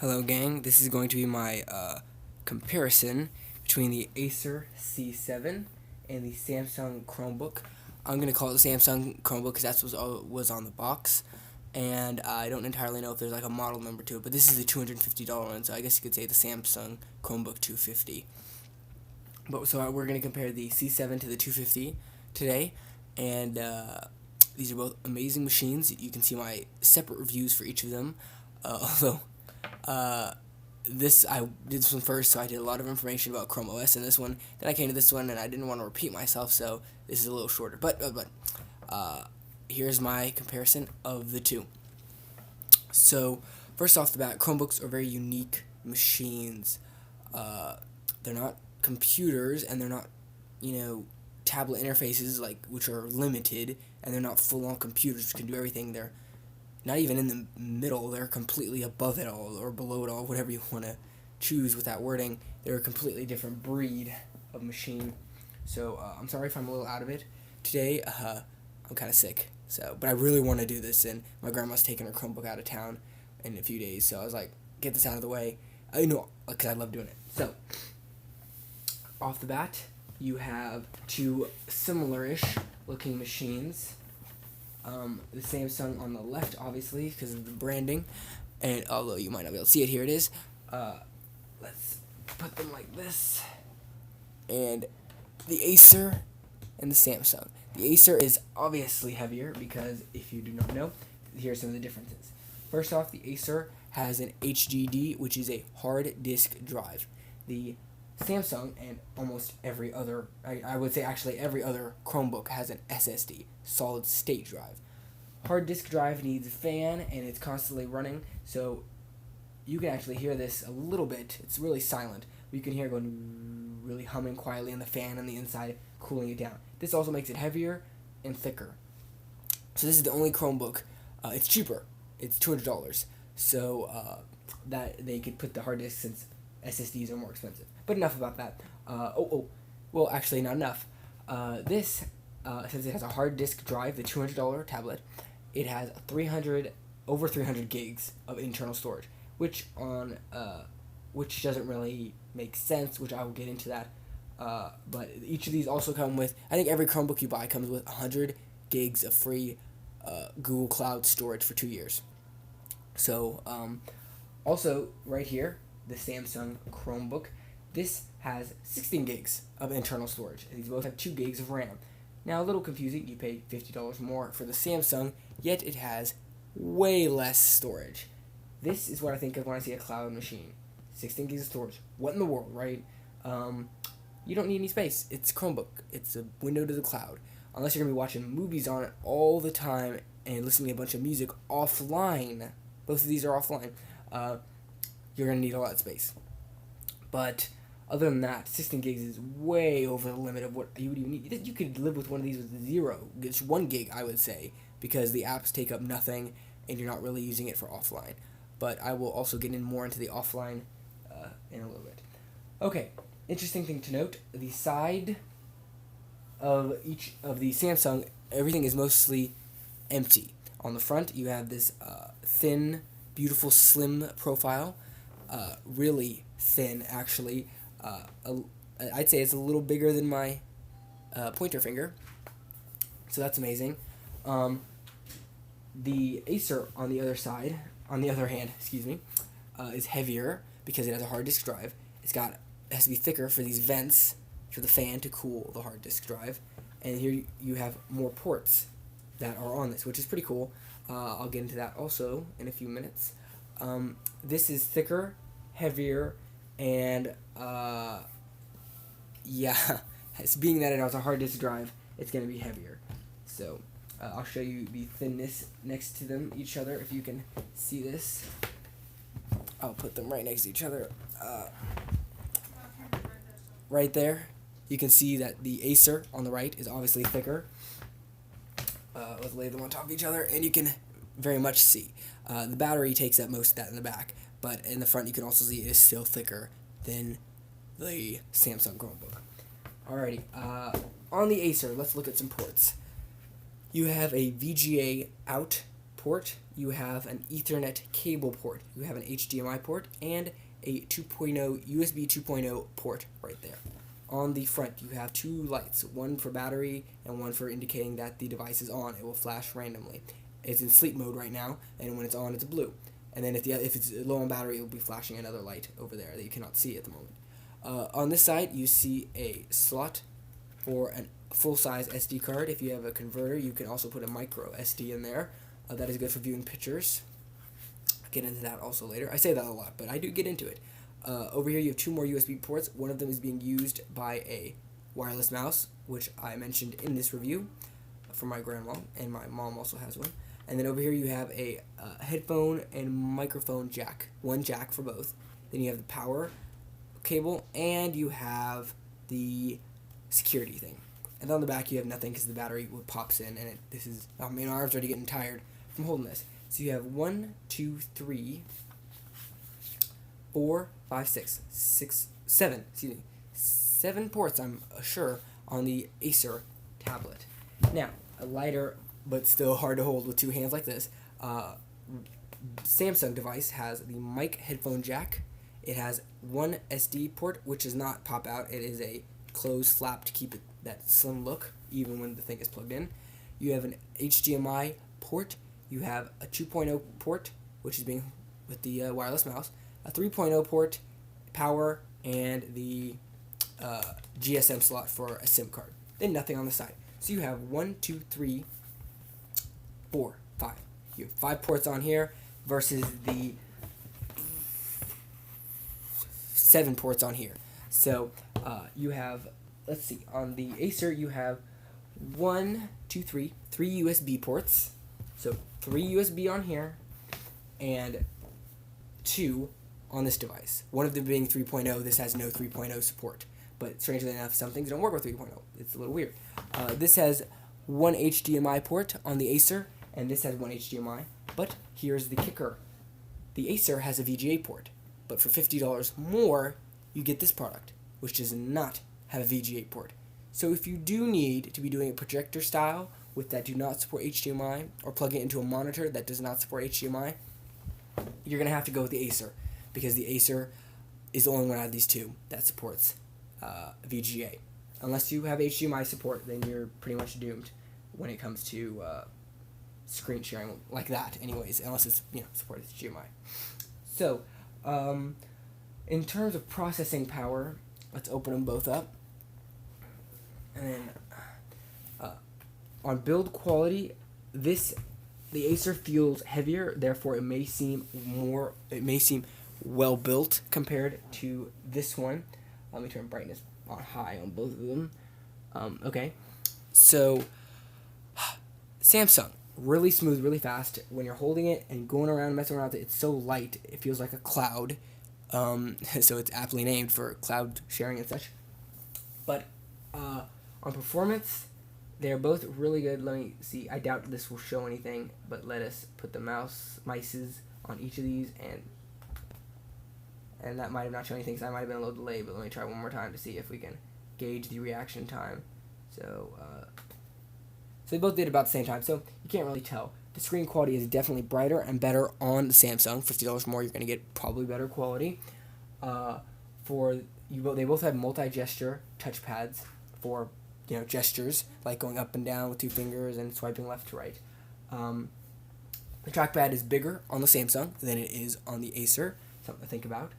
Hello gang, this is going to be my comparison between the Acer C7 and the Samsung Chromebook. I'm going to call it the Samsung Chromebook because that's what was on the box, and I don't entirely know if there's like a model number to it, but this is the $250 one, so I guess you could say the Samsung Chromebook 250. So we're going to compare the C7 to the 250 today, and these are both amazing machines. You can see my separate reviews for each of them, although I did this one first, so I did a lot of information about Chrome OS in this one. Then I came to this one, and I didn't want to repeat myself, so this is a little shorter. But here's my comparison of the two. So first off the bat, Chromebooks are very unique machines. They're not computers, and they're not, tablet interfaces which are limited, and they're not full-on computers which can do everything. They're not even in the middle. They're completely above it all or below it all, whatever you want to choose with that wording. They're a completely different breed of machine. So I'm sorry if I'm a little out of it today. I'm kind of sick, but I really want to do this, and my grandma's taking her Chromebook out of town in a few days, so I was like, get this out of the way. Because I love doing it. So off the bat, you have two similar-ish looking machines. The Samsung on the left, obviously, because of the branding, and although you might not be able to see it, here it is. Let's put them like this. And the Acer and the Samsung. The Acer is obviously heavier because, if you do not know, here are some of the differences. First off, the Acer has an HDD, which is a hard disk drive. The Samsung and almost every other, I would say actually every other Chromebook has an SSD, solid state drive. Hard disk drive needs a fan, and it's constantly running, so you can actually hear this a little bit. It's really silent. You can hear it going really humming quietly in the fan on the inside, cooling it down. This also makes it heavier and thicker. So this is the only Chromebook. It's cheaper. It's $200. So that they could put the hard disk since SSDs are more expensive. But enough about that. Well, actually, not enough. This, since it has a hard disk drive, the $200 tablet, it has over 300 gigs of internal storage, which doesn't really make sense, which I will get into that. But each of these also come with, I think every Chromebook you buy comes with 100 gigs of free Google Cloud storage for 2 years. So, also, right here, the Samsung Chromebook, this has 16 gigs of internal storage, and these both have 2 gigs of RAM. Now, a little confusing, you pay $50 more for the Samsung, yet it has way less storage. This is what I think of when I see a cloud machine. 16 gigs of storage. What in the world, right? You don't need any space. It's Chromebook. It's a window to the cloud. Unless you're going to be watching movies on it all the time and listening to a bunch of music offline. Both of these are offline. You're going to need a lot of space. But other than that, 16 gigs is way over the limit of what you would even need. You could live with one of these with 0. It's 1 gig, I would say, because the apps take up nothing and you're not really using it for offline. But I will also get in more into the offline in a little bit. Okay, interesting thing to note, the side of each of the Samsung, everything is mostly empty. On the front, you have this thin, beautiful, slim profile. Really thin, actually. I'd say it's a little bigger than my pointer finger, so that's amazing. The Acer on the other hand, is heavier because it has a hard disk drive. It has to be thicker for these vents for the fan to cool the hard disk drive, and here you have more ports that are on this, which is pretty cool. I'll get into that also in a few minutes. This is thicker, heavier, and being that it has a hard disk drive, it's going to be heavier. So I'll show you the thinness next to them, each other, if you can see this. I'll put them right next to each other. Right there, you can see that the Acer on the right is obviously thicker. Let's lay them on top of each other, and you can very much see. The battery takes up most of that in the back, but in the front you can also see it is still thicker than the Samsung Chromebook. Alrighty, on the Acer, let's look at some ports. You have a VGA out port, you have an Ethernet cable port, you have an HDMI port, and a 2.0 USB 2.0 port right there. On the front, you have two lights, one for battery and one for indicating that the device is on. It will flash randomly. It's in sleep mode right now, and when it's on, it's blue. And then if it's low on battery, it will be flashing another light over there that you cannot see at the moment. On this side, you see a slot for a full-size SD card. If you have a converter, you can also put a micro SD in there. That is good for viewing pictures. I'll get into that also later. I say that a lot, but I do get into it. Over here, you have two more USB ports. One of them is being used by a wireless mouse, which I mentioned in this review for my grandma, and my mom also has one. And then over here, you have a headphone and microphone jack, one jack for both. Then you have the power cable, and you have the security thing. And on the back, you have nothing because the battery pops in, and my arms are already getting tired from holding this. So you have 1, 2, 3, 4, 5, 6, 7. Excuse me, 7 ports. I'm sure on the Acer tablet. Now, a lighter but still hard to hold with two hands like this. Samsung device has the mic headphone jack. It has one SD port, which does not pop out. It is a closed flap to keep it that slim look, even when the thing is plugged in. You have an HDMI port. You have a 2.0 port, which is being with the wireless mouse. A 3.0 port, power, and the GSM slot for a SIM card. Then nothing on the side. So you have 1, 2, 3, 4, 5. You have 5 ports on here versus the 7 ports on here. So you have, let's see, on the Acer you have 1, 2, 3 USB ports. So 3 USB on here and 2 on this device. One of them being 3.0. This has no 3.0 support. But strangely enough, some things don't work with 3.0. It's a little weird. This has one HDMI port on the Acer, and this has one HDMI. But here's the kicker. The Acer has a VGA port, but for $50 more, you get this product, which does not have a VGA port. So if you do need to be doing a projector style with that do not support HDMI, or plug it into a monitor that does not support HDMI, you're going to have to go with the Acer, because the Acer is the only one out of these two that supports VGA. Unless you have HDMI support, then you're pretty much doomed when it comes to screen sharing like that anyways, unless it's supported HDMI. So in terms of processing power, let's open them both up. And then on build quality, the Acer feels heavier, therefore it may seem well built compared to this one. Let me turn brightness on high on both of them. Okay, so Samsung, really smooth, really fast. When you're holding it and going around and messing around with it, it's so light, it feels like a cloud. So it's aptly named for cloud sharing and such. But on performance, they're both really good. Let me see. I doubt this will show anything, but let us put the mices on each of these, and that might have not shown anything, so I might have been a little delayed, but let me try one more time to see if we can gauge the reaction time. So they both did about the same time, so you can't really tell. The screen quality is definitely brighter and better on the Samsung. $50 more, you're going to get probably better quality. They both have multi-gesture touchpads for gestures, like going up and down with 2 fingers and swiping left to right. The trackpad is bigger on the Samsung than it is on the Acer, something to think about.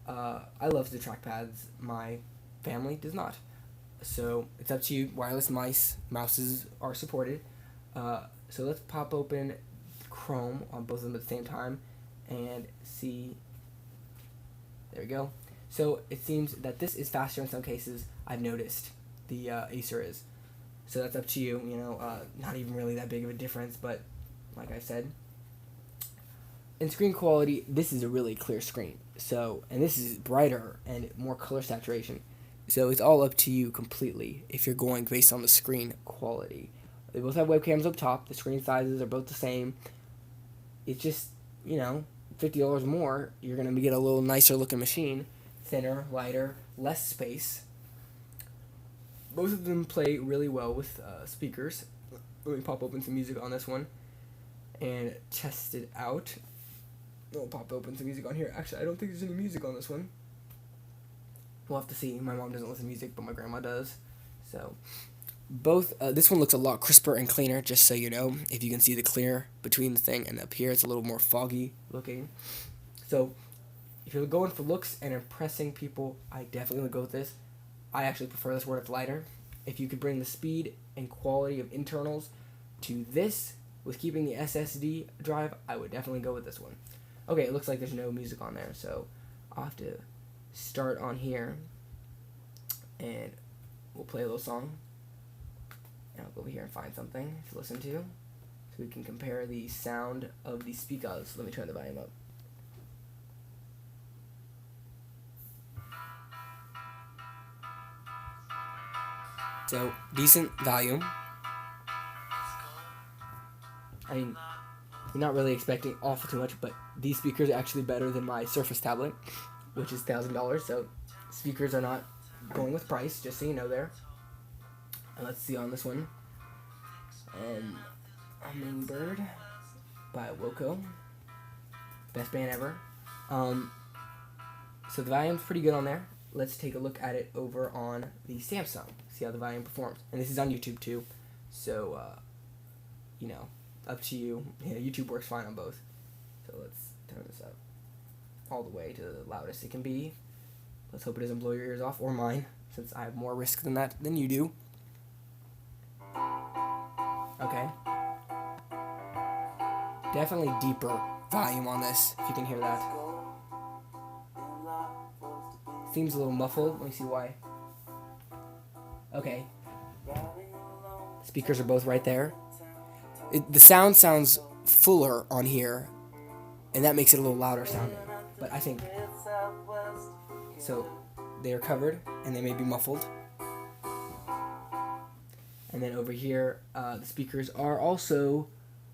I love the trackpads. My family does not. So it's up to you. Wireless mouses are supported. So let's pop open Chrome on both of them at the same time and see. There we go. So it seems that this is faster in some cases. I've noticed the Acer is. So that's up to you. Not even really that big of a difference, but like I said, in screen quality, this is a really clear screen. So, and this is brighter and more color saturation. So it's all up to you completely if you're going based on the screen quality. They both have webcams up top. The screen sizes are both the same. It's just, $50 more, you're going to get a little nicer looking machine. Thinner, lighter, less space. Both of them play really well with speakers. Let me pop open some music on this one. and test it out. I'll pop open some music on here. Actually, I don't think there's any music on this one. We'll have to see. My mom doesn't listen to music, but my grandma does. So, both, this one looks a lot crisper and cleaner, just so you know. If you can see the clear between the thing and up here, it's a little more foggy looking. So, if you're going for looks and impressing people, I definitely would go with this. I actually prefer this one. It's lighter. If you could bring the speed and quality of internals to this with keeping the SSD drive, I would definitely go with this one. Okay, it looks like there's no music on there, so I'll have to start on here and we'll play a little song. And I'll go over here and find something to listen to so we can compare the sound of the speakers. Let me turn the volume up. So, decent volume. I mean, you're not really expecting awful too much, but these speakers are actually better than my Surface tablet, which is $1,000, so speakers are not going with price, just so you know there. And let's see on this one. Hummingbird by Woko. Best band ever. So the volume's pretty good on there. Let's take a look at it over on the Samsung. See how the volume performs. And this is on YouTube too. So, you know, up to you. Yeah, YouTube works fine on both. So let's turn this up all the way to the loudest it can be. Let's hope it doesn't blow your ears off, or mine, since I have more risk than that than you do. Okay. Definitely deeper volume on this, if you can hear that. Seems a little muffled. Let me see why. Okay. Speakers are both right there. The sound sounds fuller on here, and that makes it a little louder sounding. But I think so. They are covered, and they may be muffled. And then over here, the speakers are also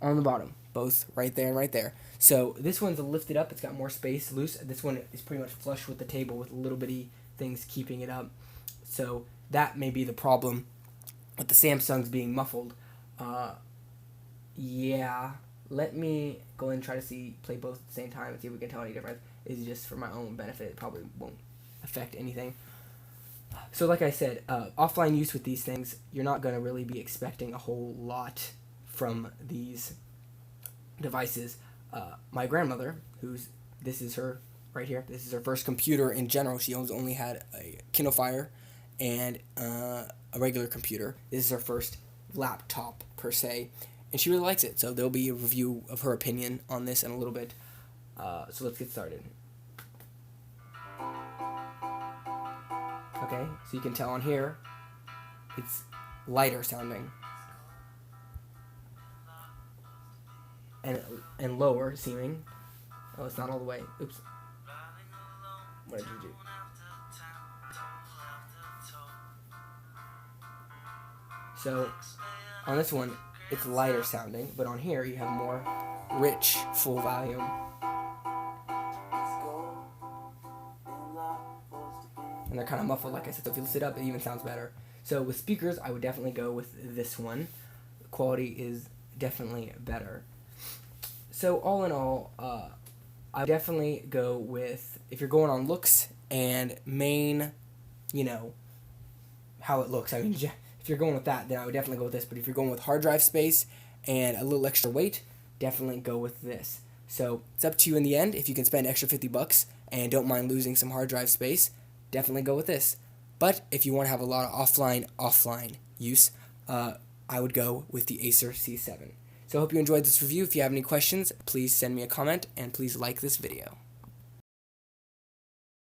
on the bottom, both right there and right there. So this one's lifted up. It's got more space, loose. This one is pretty much flush with the table with little bitty things keeping it up. So that may be the problem with the Samsungs being muffled. Yeah, let me go and try to play both at the same time and see if we can tell any difference. It's just for my own benefit. It probably won't affect anything. So like I said, offline use with these things, you're not going to really be expecting a whole lot from these devices. My grandmother, this is her right here, this is her first computer in general. She only had a Kindle Fire and a regular computer. This is her first laptop per se, and she really likes it. So there'll be a review of her opinion on this in a little bit. So let's get started. Okay, so you can tell on here, it's lighter sounding. And lower seeming. Oh, it's not all the way. Oops. What did you do? So, on this one, it's lighter sounding, but on here you have more rich, full volume. And they're kind of muffled, like I said, so if you lift it up, it even sounds better. So with speakers, I would definitely go with this one. The quality is definitely better. So all in all, I would definitely go with, if you're going on looks and main, you know, how it looks. I mean, if you're going with that, then I would definitely go with this. But if you're going with hard drive space and a little extra weight, definitely go with this. So it's up to you in the end. If you can spend extra $50 and don't mind losing some hard drive space, definitely go with this. But if you want to have a lot of offline use, I would go with the Acer C7. So I hope you enjoyed this review. If you have any questions, please send me a comment and please like this video.